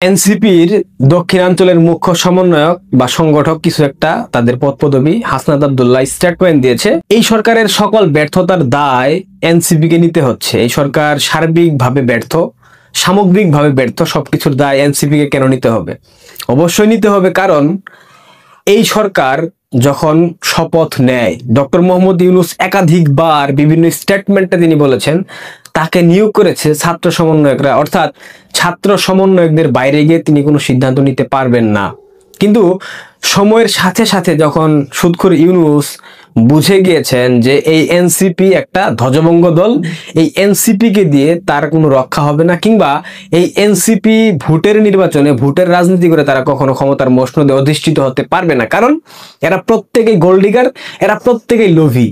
এনসিপির দক্ষিণাঞ্চলের মুখ্য সমন্বয়ক বা সংগঠক কিছু একটা তাদের পদপদবি হাসনাত আব্দুল্লাহ স্টেটমেন্ট দিয়েছে। এই সরকারের সকল ব্যর্থতার দায় এনসিপিকে নিতে হচ্ছে। এই সরকার সার্বিকভাবে ব্যর্থ, সামগ্রিকভাবে ব্যর্থ, সবকিছুর দায় এনসিপিকে কেন নিতে হবে? অবশ্যই নিতে হবে, কারণ এই সরকার যখন শপথ নেয়, ডক্টর মোহাম্মদ ইউনূস একাধিকবার বিভিন্ন স্টেটমেন্টে তিনি বলেছেন তাকে নিয়োগ করেছে ছাত্র সমন্বয়করা, অর্থাৎ ছাত্র সমন্বয়কদের বাইরে গিয়ে তিনি কোনো সিদ্ধান্ত নিতে পারবেন না। কিন্তু সময়ের সাথে সাথে যখন সুদখোর ইউনূস বুঝে গিয়েছেন যে এই এনসিপি একটা ধ্বজভঙ্গ দল, এই এনসিপি কে দিয়ে তার কোনো রক্ষা হবে না, কিংবা এই এনসিপি ভোটের নির্বাচনে ভোটের রাজনীতি করে তারা কখনো ক্ষমতার মসনদে অধিষ্ঠিত হতে পারবে না, কারণ এরা প্রত্যেকেই গোল্ডিগার, এরা প্রত্যেকেই লোভী।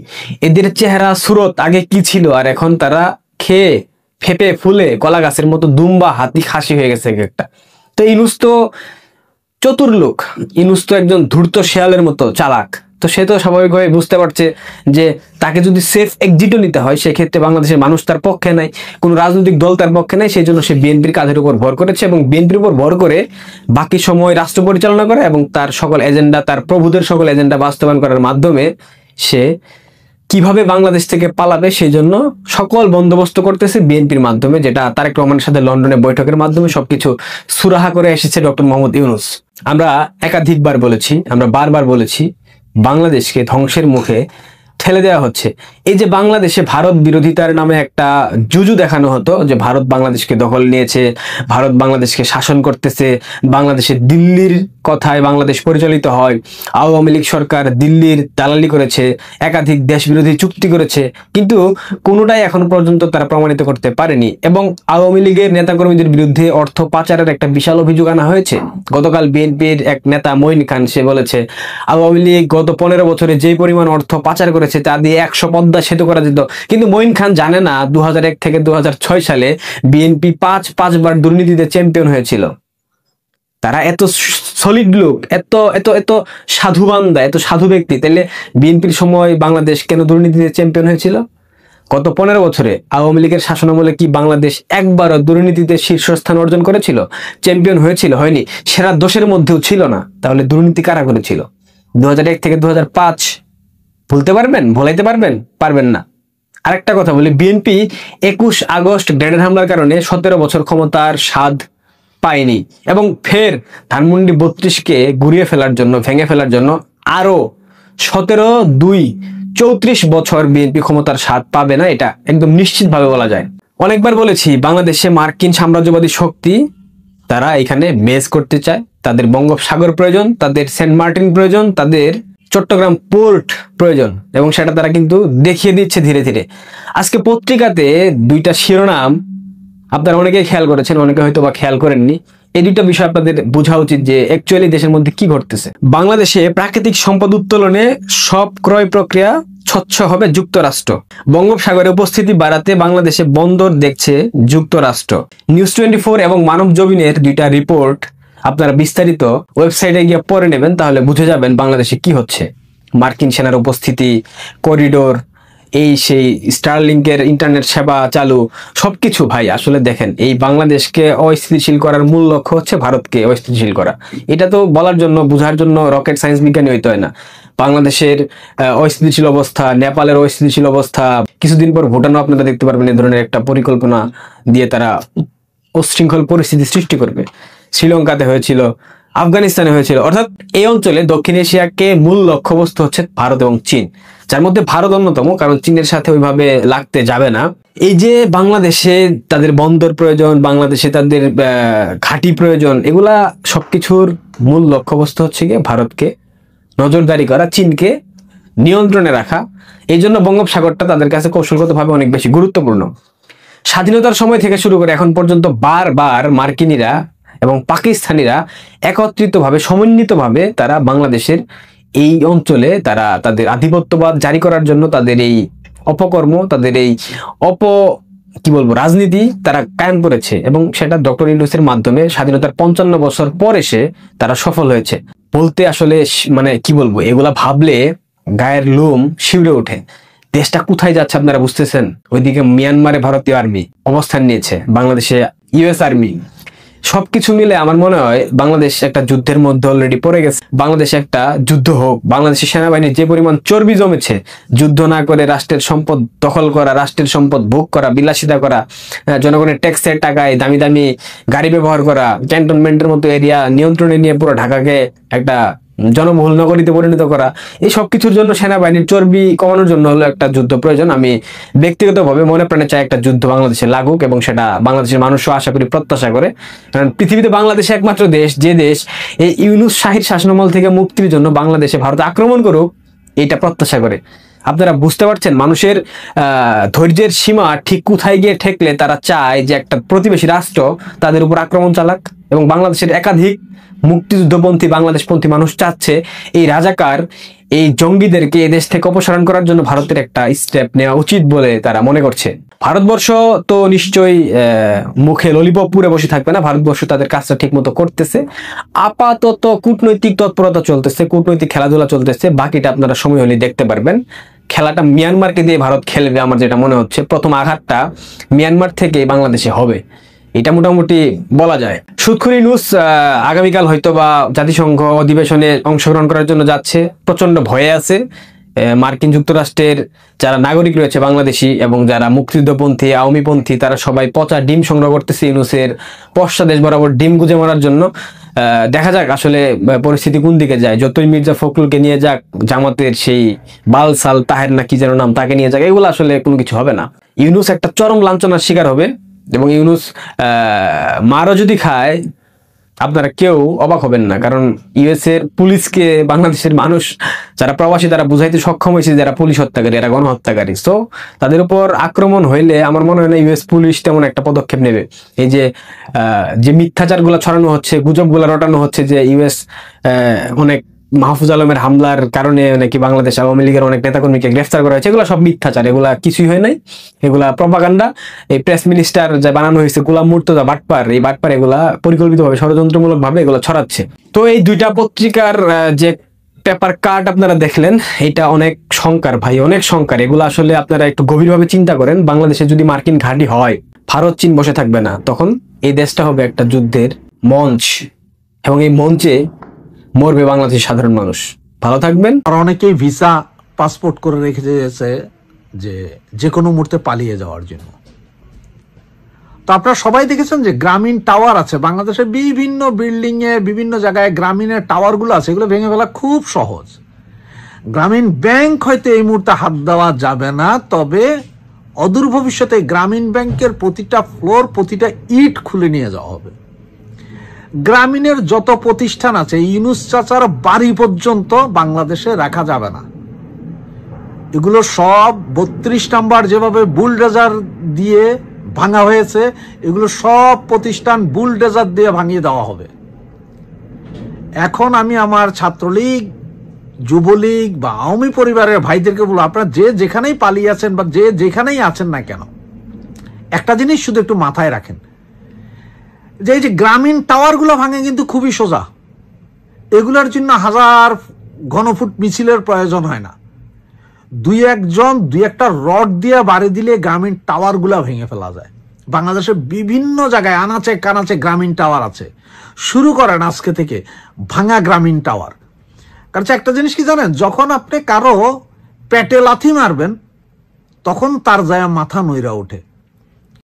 এদের চেহারা সুরত আগে কি ছিল আর এখন তারা খেয়ে ফেপে ফুলে কলা গাছের মতো দুম্বা হাতি খাসি হয়ে গেছে একটা। তো ইউনূস তো চতুর লোক, ইউনূস তো একজন ধূর্ত শেয়ালের মতো চালাক। তো সে তো স্বাভাবিকভাবে বুঝতে পারছে যে তাকে যদি সেফ এক্সিটও নিতে হয় সেক্ষেত্রে বাংলাদেশের মানুষ তার পক্ষে নাই, কোনো রাজনৈতিক দল তার পক্ষে নাই, সেই জন্য সে বিএনপির কাঁধের উপর ভর করেছে এবং বিএনপির উপর ভর করে বাকি সময় রাষ্ট্র পরিচালনা করে এবং তার সকল এজেন্ডা, তার প্রভুদের সকল এজেন্ডা বাস্তবায়ন করার মাধ্যমে সে কিভাবে বাংলাদেশ থেকে পালাবে সেই জন্য সকল বন্দোবস্ত করতেছে বিএনপির মাধ্যমে, যেটা তারেক রহমানের সাথে লন্ডনে বৈঠকের মাধ্যমে সবকিছু সুরাহা করে এসেছে ডক্টর মোহাম্মদ ইউনূস। আমরা একাধিকবার বলেছি, আমরা বারবার বলেছি, বাংলাদেশকে ধ্বংসের মুখে ঠেলে দেওয়া হচ্ছে। এই যে বাংলাদেশে ভারত বিরোধিতার নামে একটা জুজু দেখানো হতো যে ভারত বাংলাদেশকে দখল নিয়েছে, ভারত বাংলাদেশকে শাসন করতেছে, বাংলাদেশের দিল্লির কথায় বাংলাদেশ পরিচালিত হয়, আওয়ামী লীগ সরকার দিল্লির দালালি করেছে, একাধিক দেশ বিরোধী চুক্তি করেছে, কিন্তু কোনোটাই এখন পর্যন্ত তারা প্রমাণিত করতে পারেনি। এবং আওয়ামী লীগের নেতাকর্মীদের বিরুদ্ধে অর্থ পাচারের একটা বিশাল অভিযোগ আনা হয়েছে। গতকাল বিএনপির এক নেতা মঈন খান সে বলেছে আওয়ামী লীগ গত 15 বছরে যেই পরিমাণ অর্থ পাচার করেছে তা দিয়ে 100 পদ্মা সেতু করা যেত। কিন্তু মঈন খান জানে না 2001 থেকে 2006 সালে বিএনপি পাঁচবার দুর্নীতিতে চ্যাম্পিয়ন হয়েছিল। তারা এত সলিড লোক, এত এত এত সাধু বান্দা, এত সাধু ব্যক্তি, তাহলে বিএনপির সময় বাংলাদেশ কেন দুর্নীতিতে চ্যাম্পিয়ন হয়েছিল? গত 15 বছরে আওয়ামী লীগের শাসনামলে কি বাংলাদেশ একবারও দুর্নীতিতে শীর্ষস্থান অর্জন করেছিল? চ্যাম্পিয়ন হয়েছিল? হয়নি। সেরা 10-এর মধ্যেও ছিল না। তাহলে দুর্নীতি কারা করেছিল? 2001 থেকে 2005 ভুলতে পারবেন? ভোলাইতে পারবেন? পারবেন না। আরেকটা কথা বলি, বিএনপি 21 আগস্ট গ্রেনেড হামলার কারণে 17 বছর ক্ষমতার স্বাদ পায়নি এবং ফের ধানমন্ডি 32-কে গুড়িয়ে ফেলার জন্য, ভেঙে ফেলার জন্য আরো 17-2-34 বছর বিএনপি ক্ষমতার স্বাদ পাবে না, এটা একদম নিশ্চিতভাবে বলা যায়। অনেকবার বলেছি বাংলাদেশে মার্কিন সাম্রাজ্যবাদী শক্তি তারা এখানে বেস করতে চায়, তাদের বঙ্গোপসাগর প্রয়োজন, তাদের সেন্ট মার্টিন প্রয়োজন, তাদের চট্টগ্রাম পোর্ট প্রয়োজন, এবং সেটা তারা কিন্তু দেখিয়ে দিচ্ছে ধীরে ধীরে। আজকে পত্রিকাতে দুইটা শিরোনাম আপনারা অনেকেই খেয়াল করেছেন, অনেকে হয়তো বা খেয়াল করেননি। এই দুইটা বিষয় আপনাদের বোঝা উচিত যে অ্যাকচুয়ালি দেশের মধ্যে কি ঘটতেছে। বাংলাদেশে প্রাকৃতিক সম্পদ উত্তোলনে সব ক্রয় প্রক্রিয়া স্বচ্ছ হবে যুক্তরাষ্ট্র। বঙ্গোপসাগরে উপস্থিতি বাড়াতে বাংলাদেশে বন্দর দেখছে যুক্তরাষ্ট্র। নিউজ 24 এবং মানব জমিনের দুইটা রিপোর্ট আপনারা বিস্তারিত ওয়েবসাইটে গিয়ে পড়ে নেবেন, তাহলে বুঝে যাবেন বাংলাদেশে কি হচ্ছে। মার্কিন সেনার উপস্থিতি, করিডোর, এই সেই স্টারলিংকের ইন্টারনেট সেবা চালু, সবকিছু ভাই আসলে দেখেন এই বাংলাদেশকে অস্থিতিশীল করার মূল লক্ষ্য হচ্ছে ভারতকে অস্থিতিশীল করা। এটা তো বলার জন্য, বোঝার জন্য রকেট সায়েন্স বিজ্ঞানী হইতে হয় না। বাংলাদেশের অস্থিতিশীল অবস্থা, নেপালের অস্থিতিশীল অবস্থা, কিছুদিন পর ভুটানও আপনারা দেখতে পারবেন এই ধরনের একটা পরিকল্পনা দিয়ে তারা উচ্ছৃঙ্খল পরিস্থিতি সৃষ্টি করবে। শ্রীলঙ্কাতে হয়েছিল, আফগানিস্তানে হয়েছিল। অর্থাৎ এই অঞ্চলে দক্ষিণ এশিয়াকে মূল লক্ষ্যবস্তু হচ্ছে ভারত এবং চীন, যার মধ্যে ভারত অন্যতম, কারণ চীনের সাথে ওইভাবে লাগতে যাবে না। এই যে বাংলাদেশে তাদের বন্দর প্রয়োজন, বাংলাদেশে তাদের ঘাঁটি প্রয়োজন, এগুলা সবকিছুর মূল লক্ষ্যবস্তু হচ্ছে গিয়ে ভারতকে নজরদারি করা, চীনকে নিয়ন্ত্রণে রাখা। এই জন্য বঙ্গোপসাগরটা তাদের কাছে কৌশলগতভাবে অনেক বেশি গুরুত্বপূর্ণ। স্বাধীনতার সময় থেকে শুরু করে এখন পর্যন্ত বারবার মার্কিনীরা এবং পাকিস্তানিরা একত্রিতভাবে, সমন্বিতভাবে তারা বাংলাদেশের এই অঞ্চলে তারা তাদের আধিপত্যবাদ জারি করার জন্য তাদের এই অপকর্ম, তাদের এই রাজনীতি তারা কায়েম করেছে, এবং সেটা ডক্টর ইউনূসের মাধ্যমে স্বাধীনতার 55 বছর পর এসে তারা সফল হয়েছে। বলতে আসলে এগুলা ভাবলে গায়ের লোম শিউরে ওঠে। দেশটা কোথায় যাচ্ছে আপনারা বুঝতেছেন? ওইদিকে মিয়ানমারে ভারতীয় আর্মি অবস্থান নিয়েছে, বাংলাদেশে ইউএস আর্মি, সবকিছু মিলে আমার মনে হয় বাংলাদেশ একটা যুদ্ধের মধ্যে অলরেডি পড়ে গেছে। বাংলাদেশে একটা যুদ্ধ হোক, বাংলাদেশের সেনাবাহিনীর যে পরিমাণ চর্বি জমেছে, যুদ্ধ না করে রাষ্ট্রের সম্পদ দখল করা, রাষ্ট্রের সম্পদ ভোগ করা, বিলাসিতা করা, জনগণের ট্যাক্সের টাকায় দামি দামি গাড়ি ব্যবহার করা, ক্যান্টনমেন্টের মতো এরিয়া নিয়ন্ত্রণে নিয়ে পুরো ঢাকাকে একটা জনবহুল নগরীতে পরিণত করা, এই সব কিছুর জন্য সেনাবাহিনীর চর্বি কমানোর জন্য হলো একটা যুদ্ধ প্রয়োজন। আমি ব্যক্তিগতভাবে মনে প্রাণে চাই একটা যুদ্ধ বাংলাদেশে লাগুক, এবং সেটা বাংলাদেশের মানুষও আশা করি প্রত্যাশা করে। কারণ পৃথিবীতে বাংলাদেশ একমাত্র দেশ যে দেশ এই ইউনূস শাহীর শাসনামল থেকে মুক্তির জন্য বাংলাদেশে ভারত আক্রমণ করুক এটা প্রত্যাশা করে। আপনারা বুঝতে পারছেন মানুষের ধৈর্যের সীমা ঠিক কোথায় গিয়ে ঠেকলে তারা চায় যে একটা প্রতিবেশী রাষ্ট্র তাদের উপর আক্রমণ চালাক, এবং বাংলাদেশের একাধিক মুক্তিযুদ্ধপন্থী বাংলাদেশপন্থী মানুষ চাচ্ছে এই রাজাকার, এই জঙ্গিদেরকে এদেশ থেকে অপসারণ করার জন্য ভারতের একটা স্টেপ নেওয়া উচিত বলে তারা মনে করছে। ভারতবর্ষ তো নিশ্চয়ই মুখে ললিপপ পুরে বসে থাকবে না, ভারতবর্ষ তাদের কাজটা ঠিক মতো করতেছে। আপাতত কূটনৈতিক তৎপরতা চলতেছে, কূটনৈতিক খেলাধুলা চলতেছে, বাকিটা আপনারা সময় হলে দেখতে পারবেন। খেলাটা মিয়ানমারকে দিয়ে ভারত খেলবে আমার যেটা মনে হচ্ছে, প্রথম আঘাতটা মিয়ানমার থেকে বাংলাদেশে হবে, এটা মোটামুটি বলা যায়। সুদখুর ইউনূস আগামীকাল হয়তো বা জাতিসংঘ অধিবেশনে অংশগ্রহণ করার জন্য যাচ্ছে, প্রচন্ড ভয়ে আছে। মার্কিন যুক্তরাষ্ট্রের যারা নাগরিক রয়েছে বাংলাদেশি এবং যারা মুক্তিযুদ্ধপন্থী আওয়ামীপন্থী, তারা সবাই পচা ডিম সংগ্রহ করতেছে ইউনূসের পশ্চাদেশ বরাবর ডিম গুজে মারার জন্য। দেখা যাক আসলে পরিস্থিতি কোন দিকে যায়। যতই মির্জা ফখরুলকে নিয়ে যাক, জামাতের সেই বালসাল তাহের না কি যেন নাম, তাকে নিয়ে যাক, এগুলো আসলে কোনো কিছু হবে না। ইউনূস একটা চরম লাঞ্ছনার শিকার হবে, এবং ইউনূস মারও যদি খায় আপনারা কেউ অবাক হবেন না। কারণ ইউএস এর পুলিশকে বাংলাদেশের মানুষ যারা প্রবাসী তারা বুঝাইতে সক্ষম হয়েছে যারা পুলিশ হত্যাকারী, এরা গণহত্যাকারী। সো তাদের উপর আক্রমণ হইলে আমার মনে হয় না ইউএস পুলিশ তেমন একটা পদক্ষেপ নেবে। এই যে মিথ্যাচারগুলো ছড়ানো হচ্ছে, গুজবগুলো রটানো হচ্ছে যে ইউএস অনেক মাহফুজ আলমের হামলার কারণে নাকি বাংলাদেশ আওয়ামী লীগের অনেক নেতাকর্মীকে গ্রেফতার করা হয়েছে, এগুলো সব মিথ্যাচার, এগুলা কিছুই হয় নাই, এগুলা প্রপাগান্ডা। এই প্রেস মিনিস্টার যা বানানো হয়েছে গোলাম মুর্তজা বাটপার, এই বাটপার এগুলা পরিকল্পিতভাবে ষড়যন্ত্রমূলক ভাবে এগুলা ছড়াচ্ছে। তো এই দুইটা পত্রিকার যে পেপার কাট আপনারা দেখলেন, এটা অনেক শঙ্কার ভাই, অনেক শঙ্কার। এগুলো আসলে আপনারা একটু গভীরভাবে চিন্তা করেন। বাংলাদেশে যদি মার্কিন ঘাঁটি হয়, ভারত চীন বসে থাকবে না, তখন এই দেশটা হবে একটা যুদ্ধের মঞ্চ, এবং এই মঞ্চে মরবে বাংলাদেশের সাধারণ মানুষ। ভালো থাকবেন। আর অনেকেই ভিসা পাসপোর্ট করে রেখে দিয়েছে যে কোনো মুহূর্তে পালিয়ে যাওয়ার জন্য। তো আপনারা সবাই দেখেছেন যে গ্রামীণ টাওয়ার আছে বাংলাদেশের বিভিন্ন বিল্ডিং এ, বিভিন্ন জায়গায় গ্রামীণের টাওয়ারগুলো আছে, এগুলো ভেঙে ফেলা খুব সহজ। গ্রামীণ ব্যাংক হয়তো এই মুহূর্তে হাত দেওয়া যাবে না, তবে অদূর ভবিষ্যতে গ্রামীণ ব্যাংকের প্রতিটা ফ্লোর, প্রতিটা ইট খুলে নিয়ে যাওয়া হবে। গ্রামীণের যত প্রতিষ্ঠান আছে, ইউনূস চাচার বাড়ি পর্যন্ত বাংলাদেশে রাখা যাবে না। এগুলো সব 32 নাম্বার যেভাবে বুলডোজার দিয়ে ভাঙা হয়েছে, এগুলো সব প্রতিষ্ঠান বুলডোজার দিয়ে ভাঙিয়ে দেওয়া হবে। এখন আমি আমার ছাত্রলীগ, যুবলীগ বা আওয়ামী পরিবারের ভাইদেরকে বলবো, আপনারা যে যেখানেই পালিয়ে আছেন বা যে যেখানেই আছেন না কেন, একটা জিনিস শুধু একটু মাথায় রাখেন, যে এই যে গ্রামীণ টাওয়ারগুলো ভাঙে কিন্তু খুবই সোজা, এগুলোর জন্য হাজার ঘনফুট মিছিলের প্রয়োজন হয় না। দুই একটা রড দিয়ে বাড়ি দিলে গ্রামীণ টাওয়ারগুলো ভেঙে ফেলা যায়। বাংলাদেশের বিভিন্ন জায়গায় আনাচে কানাচে গ্রামীণ টাওয়ার আছে। শুরু করেন আজকে থেকে ভাঙা গ্রামীণ টাওয়ার। কারণ একটা জিনিস কি জানেন, যখন আপনি কারো পেটে লাথি মারবেন তখন তার যায় মাথা নইরা ওঠে।